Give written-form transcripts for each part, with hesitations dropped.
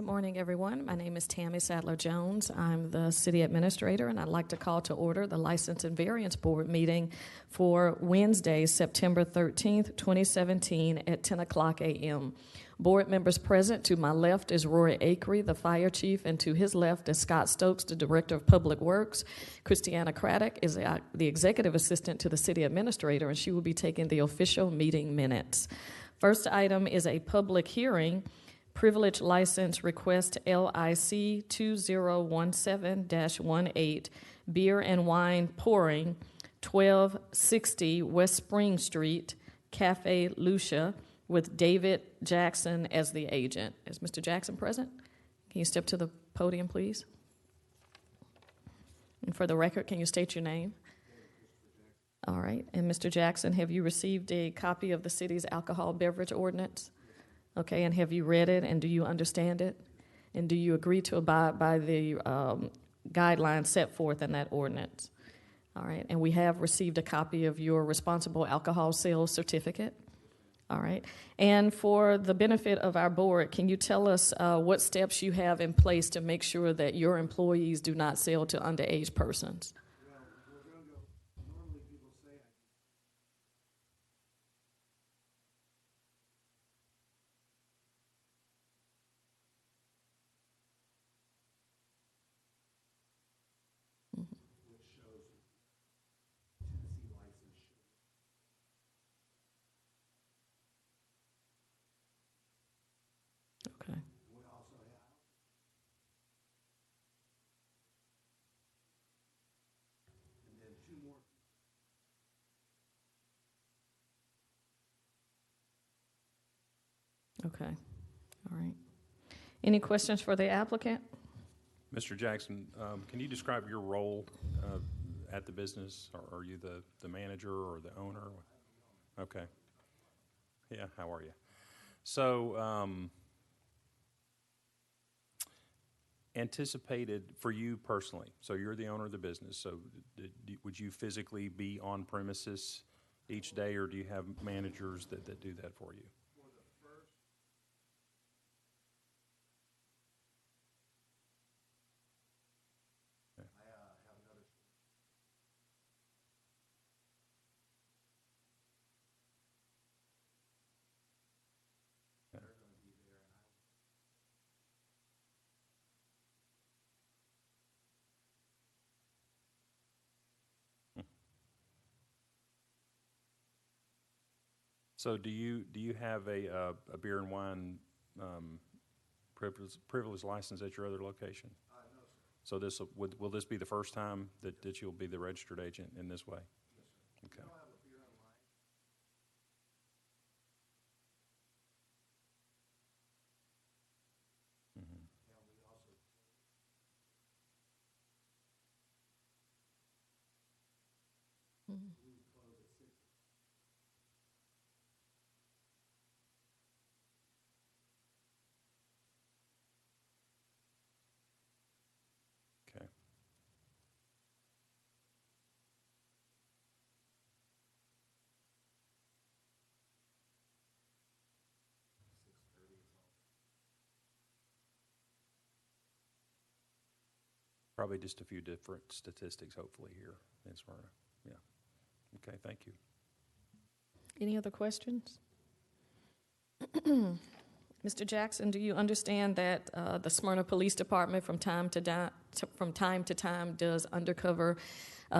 Good morning, everyone. My name is Tammy Sadler-Jones. I'm the city administrator, and I'd like to call to order the License and Variance Board meeting for Wednesday, September 13th, 2017 at 10 o'clock a.m. Board members present, to my left is Rory Akery, the fire chief, and to his left is Scott Stokes, the director of public works. Christiana Craddock is the executive assistant to the city administrator, and she will be taking the official meeting minutes. First item is a public hearing. Privilege license request LIC 2017-18, beer and wine pouring, 1260 West Spring Street, Cafe Lucia, with David Jackson as the agent. Is Mr. Jackson present? Can you step to the podium, please? And for the record, can you state your name? All right. And Mr. Jackson, have you received a copy of the city's alcohol beverage ordinance? Okay, and have you read it, and do you understand it? And do you agree to abide by the guidelines set forth in that ordinance? All right, and we have received a copy of your responsible alcohol sales certificate. All right, and for the benefit of our board, can you tell us what steps you have in place to make sure that your employees do not sell to underage persons? Okay. Okay. All right. Any questions for the applicant? Mr. Jackson, can you describe your role at the business? Are you the manager or the owner? Okay. Yeah, how are you? So, anticipated for you personally, so you're the owner of the business, so would you physically be on premises each day, or do you have managers that do that for you? So do you have a beer and wine privilege license at your other location? No, sir. So will this be the first time that you'll be the registered agent in this way? Yes, sir. Okay. We don't have a beer and wine. Mm-hmm. And we also Mhm. we close at 6. Okay. Probably just a few different statistics, hopefully, here in Smyrna. Yeah. Okay, thank you. Any other questions? Mr. Jackson, do you understand that the Smyrna Police Department from time to time does undercover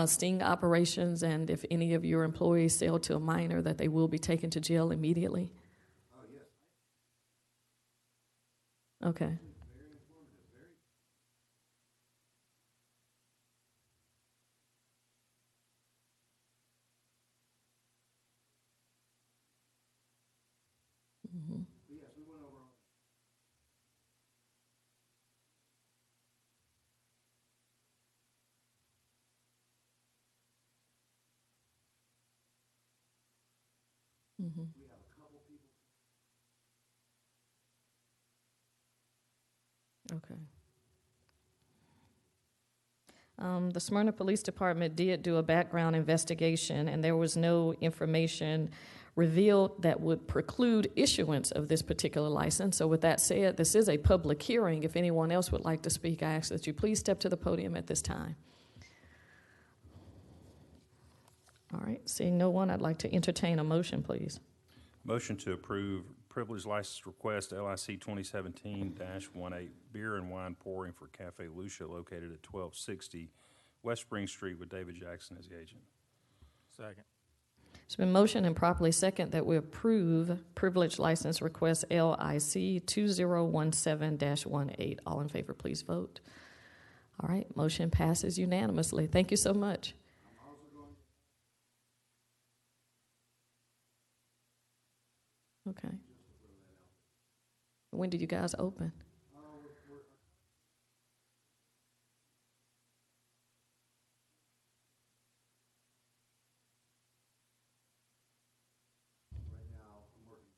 sting operations, and if any of your employees sell to a minor, that they will be taken to jail immediately? Oh, yes. Okay. Very informative. Very. Mm-hmm. Yes, we went over all. Mm-hmm. We have a couple people. Okay. The Smyrna Police Department did do a background investigation, and there was no information revealed that would preclude issuance of this particular license. So with that said, this is a public hearing. If anyone else would like to speak, I ask that you please step to the podium at this time. All right, seeing no one, I'd like to entertain a motion, please. Motion to approve privilege license request LIC 2017-18 beer and wine pouring for Cafe Lucia located at 1260 West Spring Street with David Jackson as the agent. Second. It's been motioned and properly second that we approve privilege license request LIC 2017-18. All in favor, please vote. All right, motion passes unanimously. Thank you so much. Okay. When did you guys open? Right now, I'm working.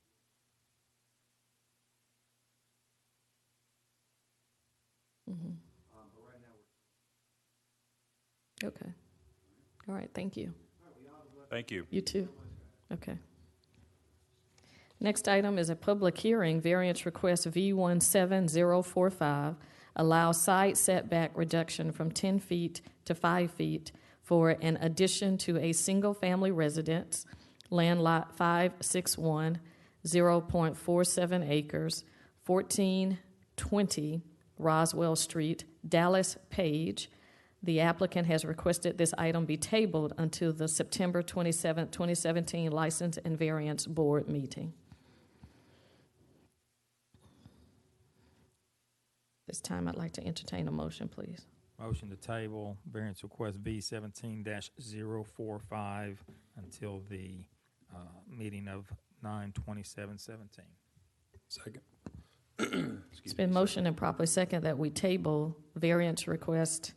Mm-hmm. But right now, Okay. All right, thank you. Thank you. You too. Okay. Next item is a public hearing, variance request V17045, allow side setback reduction from 10 feet to 5 feet for an addition to a single-family residence, land lot 561, 0.47 acres, 1420 Roswell Street, Dallas Page. The applicant has requested this item be tabled until the September 27, 2017 License and Variance Board meeting. This time, I'd like to entertain a motion, please. Motion to table variance request V17-045 until the meeting of 9/27/17. Second. It's been motioned and properly second that we table variance request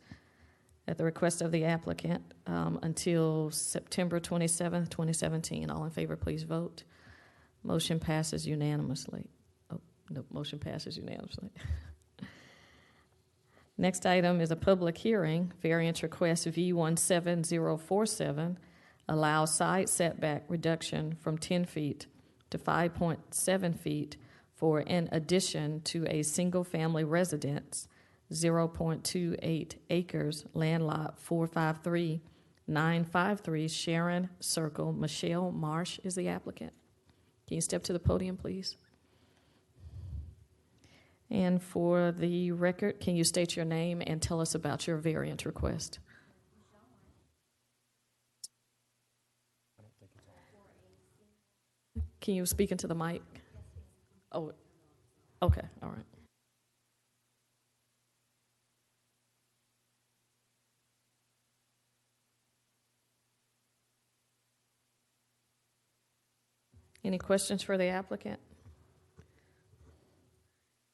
at the request of the applicant until September 27th, 2017. All in favor, please vote. Motion passes unanimously. Oh, no, motion passes unanimously. Next item is a public hearing, variance request V17047, allow side setback reduction from 10 feet to 5.7 feet for an addition to a single-family residence, 0.28 acres, land lot 453953 Sharon Circle. Michelle Marsh is the applicant. Can you step to the podium, please? And for the record, can you state your name and tell us about your variance request? Can you speak into the mic? Oh, okay, all right. Any questions for the applicant?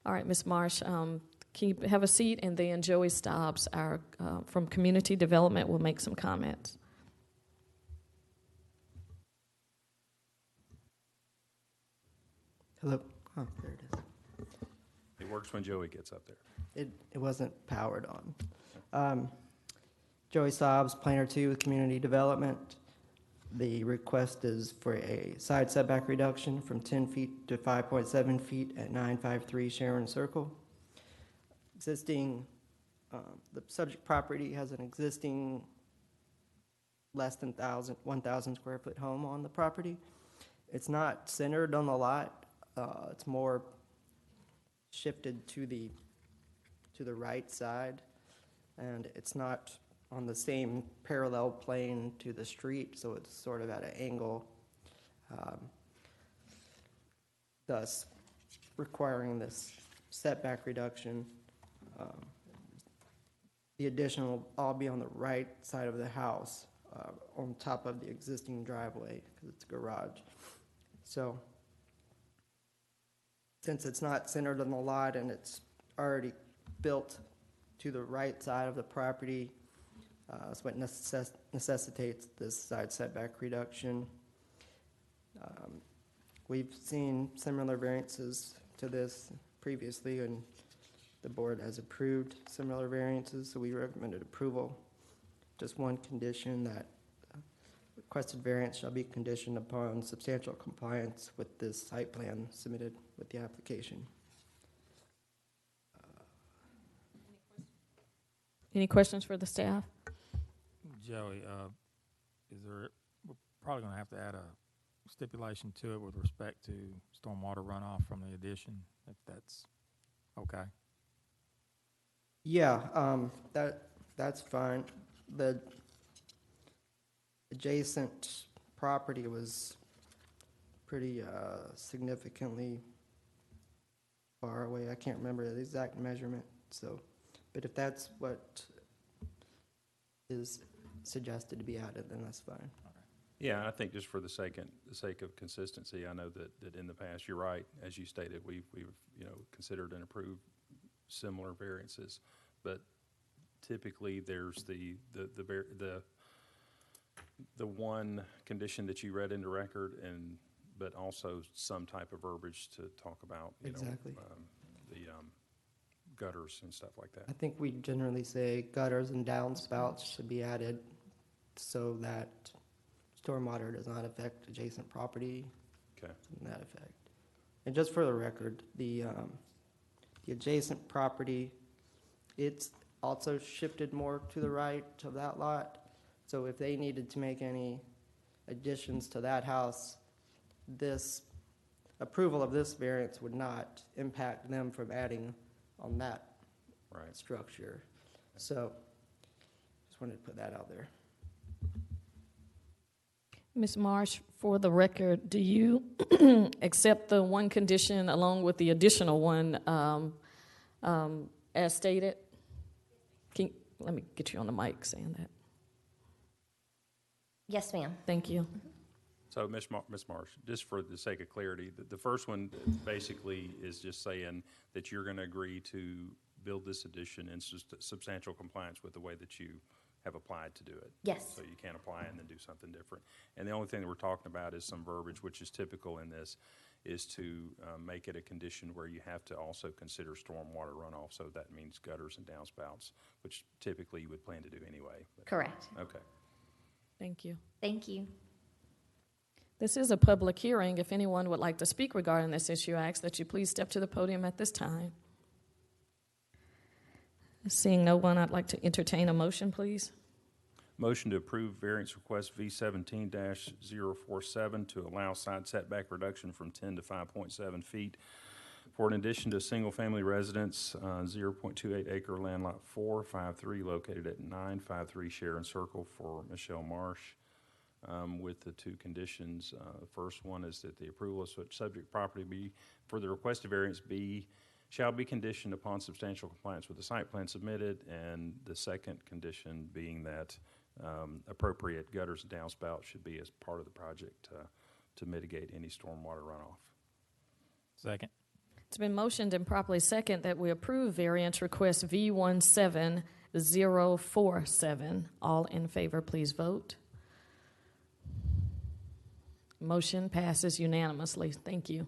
All right, Ms. Marsh, can you have a seat, and then Joey Stobbs, our from Community Development, will make some comments. Hello. Oh, there it is. It works when Joey gets up there. It wasn't powered on. Joey Sobbs, Planner 2 with Community Development. The request is for a side setback reduction from 10 feet to 5.7 feet at 953 Sharon Circle. Existing, the subject property has an existing less than 1,000 square foot home on the property. It's not centered on the lot. It's more shifted to the right side, and it's not on the same parallel plane to the street, so it's sort of at an angle, thus requiring this setback reduction. The addition will all be on the right side of the house, on top of the existing driveway, because it's a garage. So since it's not centered on the lot and it's already built to the right side of the property, that's what necessitates this side setback reduction. We've seen similar variances to this previously, and the board has approved similar variances, so we recommended approval. Just one condition that requested variance shall be conditioned upon substantial compliance with this site plan submitted with the application. Any questions for the staff? Joey, we're probably gonna have to add a stipulation to it with respect to stormwater runoff from the addition, if that's okay. Yeah, that's fine. The adjacent property was pretty significantly far away. I can't remember the exact measurement, so, but if that's what is suggested to be added, then that's fine. Yeah, I think just for the sake of consistency, I know that in the past, you're right, as you stated, we've considered and approved similar variances, but typically there's the one condition that you read into record, but also some type of verbiage to talk about Exactly. The gutters and stuff like that. I think we generally say gutters and downspouts should be added so that stormwater does not affect adjacent property. Okay. In that effect. And just for the record, the adjacent property, it's also shifted more to the right of that lot. So if they needed to make any additions to that house, this approval of this variance would not impact them from adding on that Right. structure. So just wanted to put that out there. Ms. Marsh, for the record, do you accept the one condition along with the additional one as stated? Let me get you on the mic saying that. Yes, ma'am. Thank you. So, Ms. Marsh, just for the sake of clarity, the first one basically is just saying that you're going to agree to build this addition in substantial compliance with the way that you have applied to do it. Yes. So you can't apply and then do something different. And the only thing that we're talking about is some verbiage, which is typical in this, is to make it a condition where you have to also consider stormwater runoff. So that means gutters and downspouts, which typically you would plan to do anyway. Correct. Okay. Thank you. Thank you. This is a public hearing. If anyone would like to speak regarding this issue, I ask that you please step to the podium at this time. Seeing no one, I'd like to entertain a motion, please. Motion to approve variance request V17-047 to allow side setback reduction from 10 to 5.7 feet for an addition to a single-family residence, 0.28 acre land lot 453 located at 953 Sharon Circle for Michelle Marsh, with the two conditions. The first one is that the approval of such subject property be for the requested variance shall be conditioned upon substantial compliance with the site plan submitted, and the second condition being that appropriate gutters and downspouts should be as part of the project to mitigate any stormwater runoff. Second. It's been motioned and properly second that we approve variance request V17047. All in favor, please vote. Motion passes unanimously. Thank you.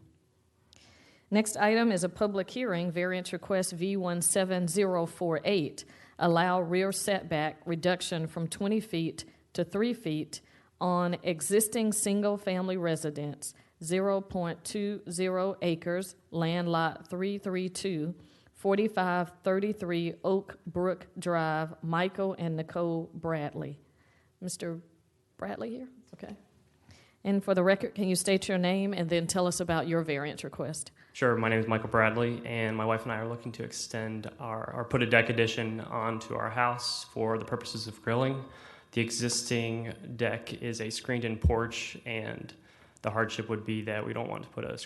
Next item is a public hearing, variance request V17048. Allow rear setback reduction from 20 feet to 3 feet on existing single-family residence, 0.20 acres, land lot 332, 4533 Oak Brook Drive, Michael and Nicole Bradley. Mr. Bradley here? Okay. And for the record, can you state your name and then tell us about your variance request? Sure. My name is Michael Bradley, and my wife and I are looking to extend or put a deck addition onto our house for the purposes of grilling. The existing deck is a screened-in porch, and the hardship would be that we don't want to put a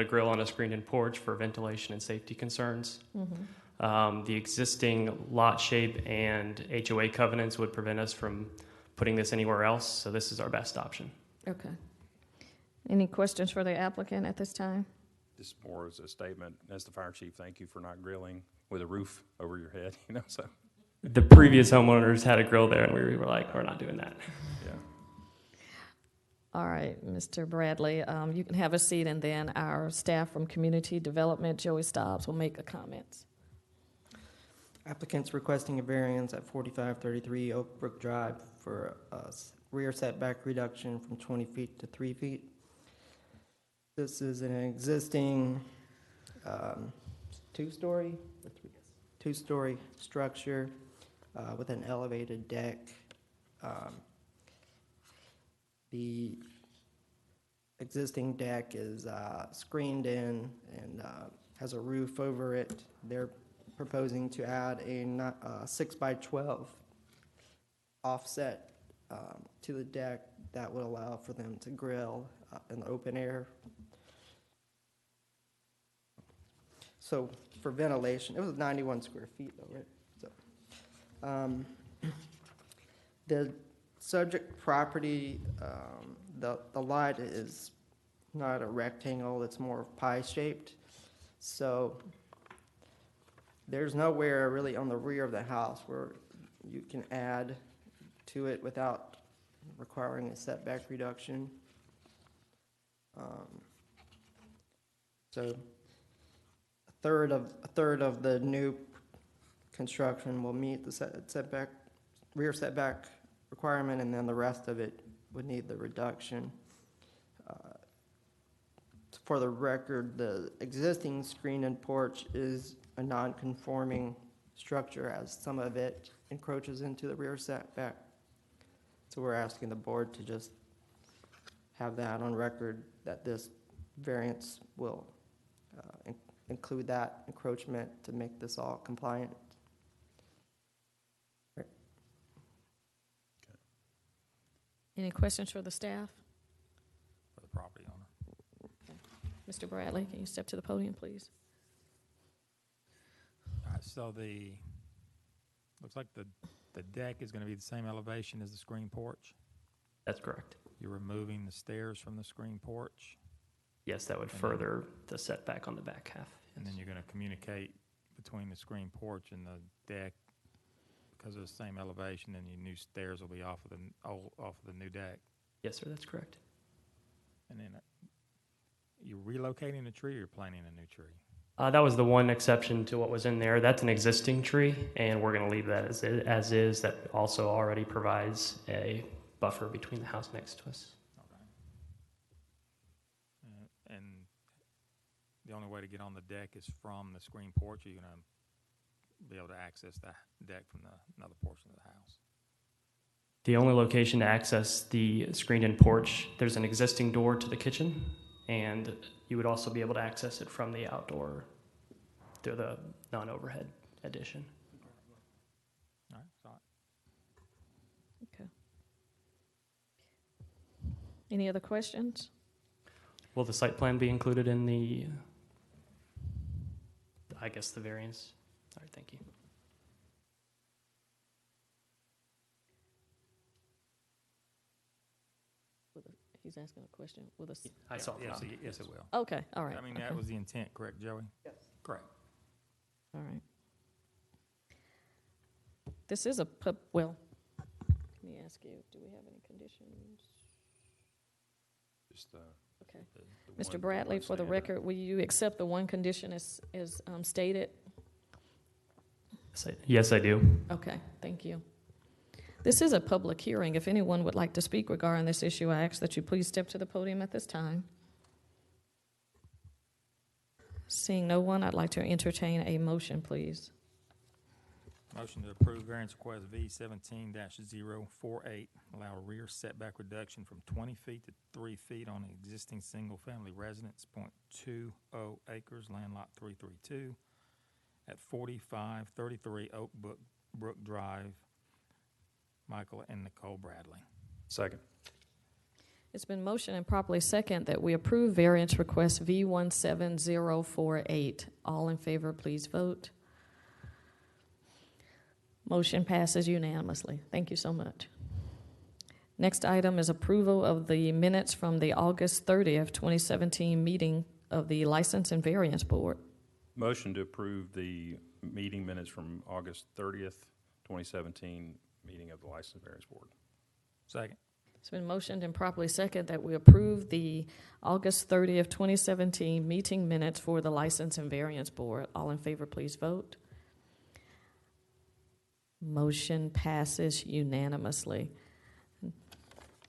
grill on a screened-in porch for ventilation and safety concerns. Mm-hmm. The existing lot shape and HOA covenants would prevent us from putting this anywhere else, so this is our best option. Okay. Any questions for the applicant at this time? This more as a statement, as the fire chief, thank you for not grilling with a roof over your head, so. The previous homeowners had a grill there, and we were like, we're not doing that. Yeah. All right, Mr. Bradley, you can have a seat, and then our staff from Community Development, Joey Stobbs, will make the comments. Applicants requesting a variance at 4533 Oak Brook Drive for a rear setback reduction from 20 feet to 3 feet. This is an existing two-story structure with an elevated deck. The existing deck is screened in and has a roof over it. They're proposing to add a 6 by 12 offset to the deck that would allow for them to grill in the open air. So for ventilation, it was 91 square feet though, right? So, the subject property, the lot is not a rectangle, it's more pie-shaped. So there's nowhere really on the rear of the house where you can add to it without requiring a setback reduction. So a third of the new construction will meet the rear setback requirement, and then the rest of it would need the reduction. For the record, the existing screen-in porch is a non-conforming structure, as some of it encroaches into the rear setback. So we're asking the board to just have that on record, that this variance will include that encroachment to make this all compliant. Any questions for the staff? For the property owner. Mr. Bradley, can you step to the podium, please? All right, so looks like the deck is going to be the same elevation as the screen porch. That's correct. You're removing the stairs from the screen porch, Yes, that would And further the setback on the back half. and then you're going to communicate between the screen porch and the deck because of the same elevation, and your new stairs will be off of the new deck. Yes, sir, that's correct. And then you're relocating the tree, or you're planting a new tree? That was the one exception to what was in there. That's an existing tree, and we're going to leave that as is. That also already provides a buffer between the house next to us. Okay. And the only way to get on the deck is from the screen porch, or you're going to be able to access the deck from another portion of the house? The only location to access the screened-in porch, there's an existing door to the kitchen, and you would also be able to access it from the outdoor through the non-overhead addition. All right, so Okay. Any other questions? Will the site plan be included in the variance? All right, thank you. He's asking a question. Will the I saw yes, that. yes, it will. Okay, all right. I mean, okay. that was the intent, correct, Joey? Yes. Correct. All right. This is a well, let me ask you, do we have any conditions? Just Okay. the Mr. one- Bradley, one for the standard. record, will you accept the one condition as stated? Yes, I do. Okay, thank you. This is a public hearing. If anyone would like to speak regarding this issue, I ask that you please step to the podium at this time. Seeing no one, I'd like to entertain a motion, please. Motion to approve variance request V17-048, allow a rear setback reduction from 20 feet to 3 feet on the existing single-family residence, .20 acres, land lot 332, at 4533 Oak Brook Drive. Michael and Nicole Bradley. Second. It's been motioned and properly second that we approve variance request V17048. All in favor, please vote. Motion passes unanimously. Thank you so much. Next item is approval of the minutes from the August 30th, 2017 meeting of the License and Variance Board. Motion to approve the meeting minutes from August 30th, 2017 meeting of the License and Variance Board. Second. It's been motioned and properly second that we approve the August 30th, 2017 meeting minutes for the License and Variance Board. All in favor, please vote. Motion passes unanimously.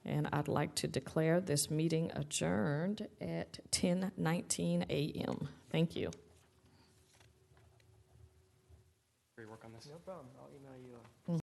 And I'd like to declare this meeting adjourned at 10:19 a.m. Thank you. Work on this. No problem. I'll email you.